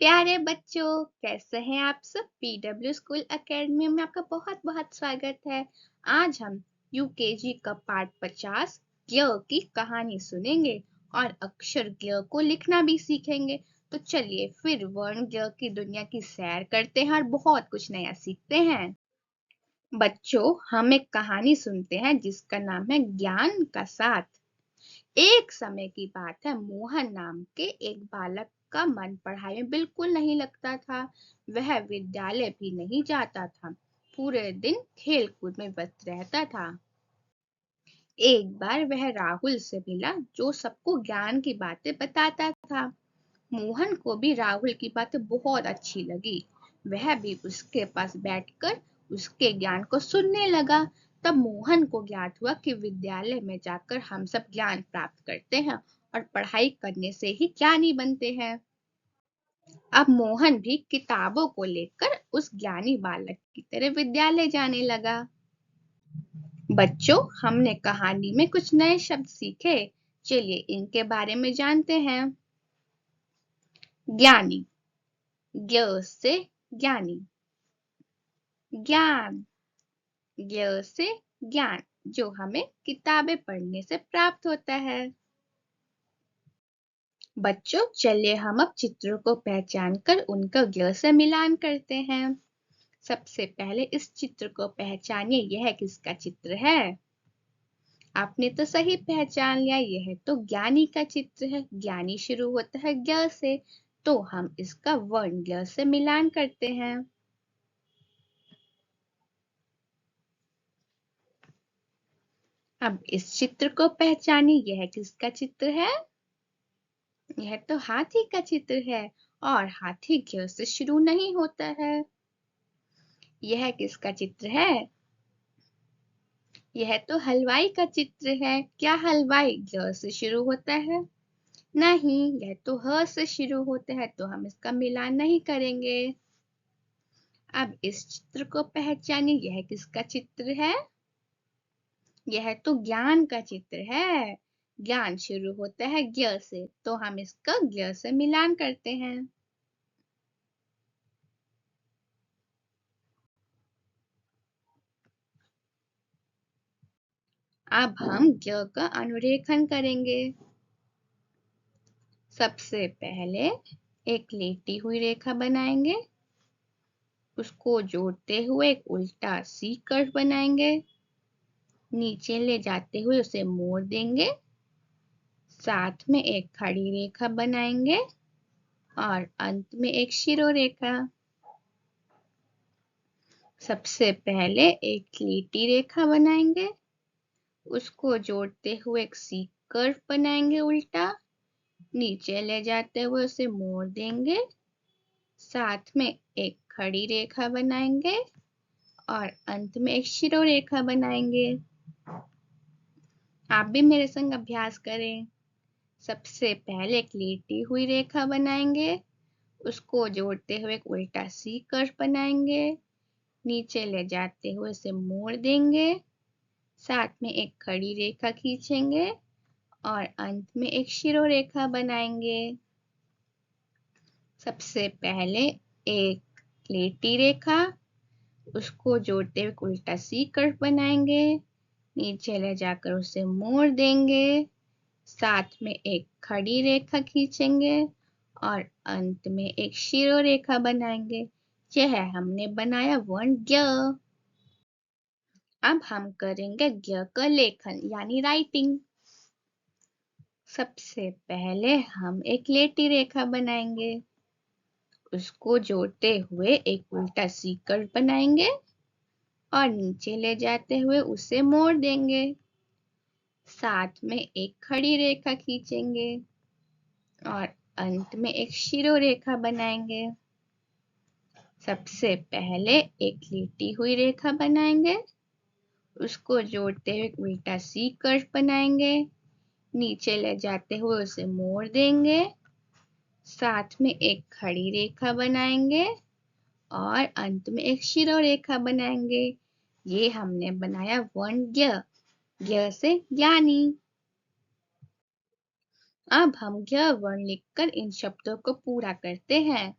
प्यारे बच्चों, कैसे हैं आप सब। पीडब्ल्यू स्कूल एकेडमी में आपका बहुत बहुत स्वागत है। आज हम यूकेजी का पाठ 50 ज्ञ की कहानी सुनेंगे और अक्षर ज्ञ को लिखना भी सीखेंगे। तो चलिए फिर वर्ण ज्ञ की दुनिया की सैर करते हैं और बहुत कुछ नया सीखते हैं। बच्चों, हम एक कहानी सुनते हैं जिसका नाम है ज्ञान का साथ। एक समय की बात है, मोहन नाम के एक बालक का मन पढ़ाई में बिल्कुल नहीं लगता था। वह विद्यालय भी नहीं जाता था, पूरे दिन खेल कूद में व्यस्त रहता था। एक बार वह राहुल से मिला जो सबको ज्ञान की बातें बताता था। मोहन को भी राहुल की बातें बहुत अच्छी लगी। वह भी उसके पास बैठकर उसके ज्ञान को सुनने लगा। तब मोहन को ज्ञात हुआ कि विद्यालय में जाकर हम सब ज्ञान प्राप्त करते हैं और पढ़ाई करने से ही ज्ञानी बनते हैं। अब मोहन भी किताबों को लेकर उस ज्ञानी बालक की तरह विद्यालय जाने लगा। बच्चों, हमने कहानी में कुछ नए शब्द सीखे। चलिए इनके बारे में जानते हैं। ज्ञानी, ज्ञ से ज्ञानी। ज्ञान, ज्ञ से ज्ञान, जो हमें किताबें पढ़ने से प्राप्त होता है। बच्चों, चलिए हम अब चित्रों को पहचान कर उनका ज्ञ से मिलान करते हैं। सबसे पहले इस चित्र को पहचानिए, यह किसका चित्र है। आपने तो सही पहचान लिया, यह तो ज्ञानी का चित्र है। ज्ञानी शुरू होता है ज्ञ से, तो हम इसका वर्ण ज्ञ से मिलान करते हैं। अब इस चित्र को पहचानिए, यह किसका चित्र है। यह तो हाथी का चित्र है और हाथी ज्ञ से शुरू नहीं होता है। यह किसका चित्र है। यह तो हलवाई का चित्र है। क्या हलवाई ज्ञ से शुरू होता है। नहीं, यह तो ह से शुरू होता है, तो हम इसका मिलान नहीं करेंगे। अब इस चित्र को पहचानिए, यह किसका चित्र है। यह तो ज्ञान का चित्र है। ज्ञान शुरू होता है ज्ञ से, तो हम इसका ज्ञ से मिलान करते हैं। अब हम ज्ञ का अनुरेखण करेंगे। सबसे पहले एक लेटी हुई रेखा बनाएंगे, उसको जोड़ते हुए एक उल्टा सी कर्व बनाएंगे, नीचे ले जाते हुए उसे मोड़ देंगे, साथ में एक खड़ी रेखा बनाएंगे और अंत में एक शिरोरेखा। सबसे पहले एक लिटी रेखा बनाएंगे, उसको जोड़ते हुए एक सी कर्व बनाएंगे उल्टा, नीचे ले जाते हुए उसे मोड़ देंगे, साथ में एक खड़ी रेखा बनाएंगे और अंत में एक शिरोरेखा बनाएंगे। आप भी मेरे संग अभ्यास करें। सबसे पहले एक लेटी हुई रेखा बनाएंगे, उसको जोड़ते हुए एक उल्टा सी कर्व बनाएंगे, नीचे ले जाते हुए उसे मोड़ देंगे, साथ में एक खड़ी रेखा खींचेंगे और अंत में एक शिरोरेखा बनाएंगे। सबसे पहले एक लेटी रेखा, उसको जोड़ते हुए उल्टा सी कर्व बनाएंगे, नीचे ले जाकर उसे मोड़ देंगे, साथ में एक खड़ी रेखा खींचेंगे और अंत में एक शिरोरेखा बनाएंगे। यह हमने बनाया वर्ण ज्ञ। अब हम करेंगे ज्ञ का लेखन यानी राइटिंग। सबसे पहले हम एक लेटी रेखा बनाएंगे, उसको जोड़ते हुए एक उल्टा सी कर्व बनाएंगे और नीचे ले जाते हुए उसे मोड़ देंगे, साथ में एक खड़ी रेखा खींचेंगे और अंत में एक शिरोरेखा बनाएंगे। सबसे पहले एक लेटी हुई रेखा बनाएंगे, उसको जोड़ते हुए उल्टा सी कर्व बनाएंगे, नीचे ले जाते हुए उसे मोड़ देंगे, साथ में एक खड़ी रेखा बनाएंगे और अंत में एक शिरोरेखा बनाएंगे। ये हमने बनाया वर्ण ज्ञ, ज्ञ से ज्ञानी। अब हम ज्ञ वर्ण लिखकर इन शब्दों को पूरा करते हैं।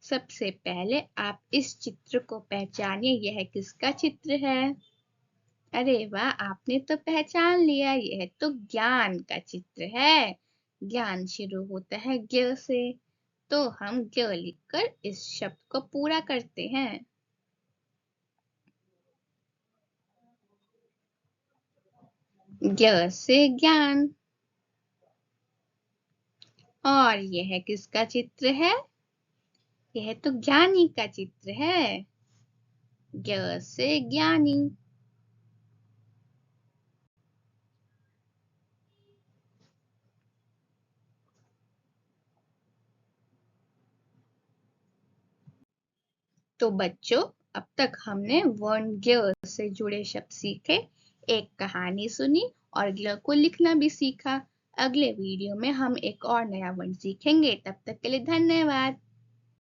सबसे पहले आप इस चित्र को पहचानिए, यह किसका चित्र है? अरे वाह, आपने तो पहचान लिया, यह तो ज्ञान का चित्र है। ज्ञान शुरू होता है ज्ञ से, तो हम ज्ञ लिखकर इस शब्द को पूरा करते हैं। ज्ञ से ज्ञान। और यह किसका चित्र है? यह तो ज्ञानी का चित्र है। ज्ञ से ज्ञानी। तो बच्चों, अब तक हमने वर्ण ज्ञ से जुड़े शब्द सीखे, एक कहानी सुनी और ज्ञ को लिखना भी सीखा। अगले वीडियो में हम एक और नया वर्ण सीखेंगे। तब तक के लिए धन्यवाद।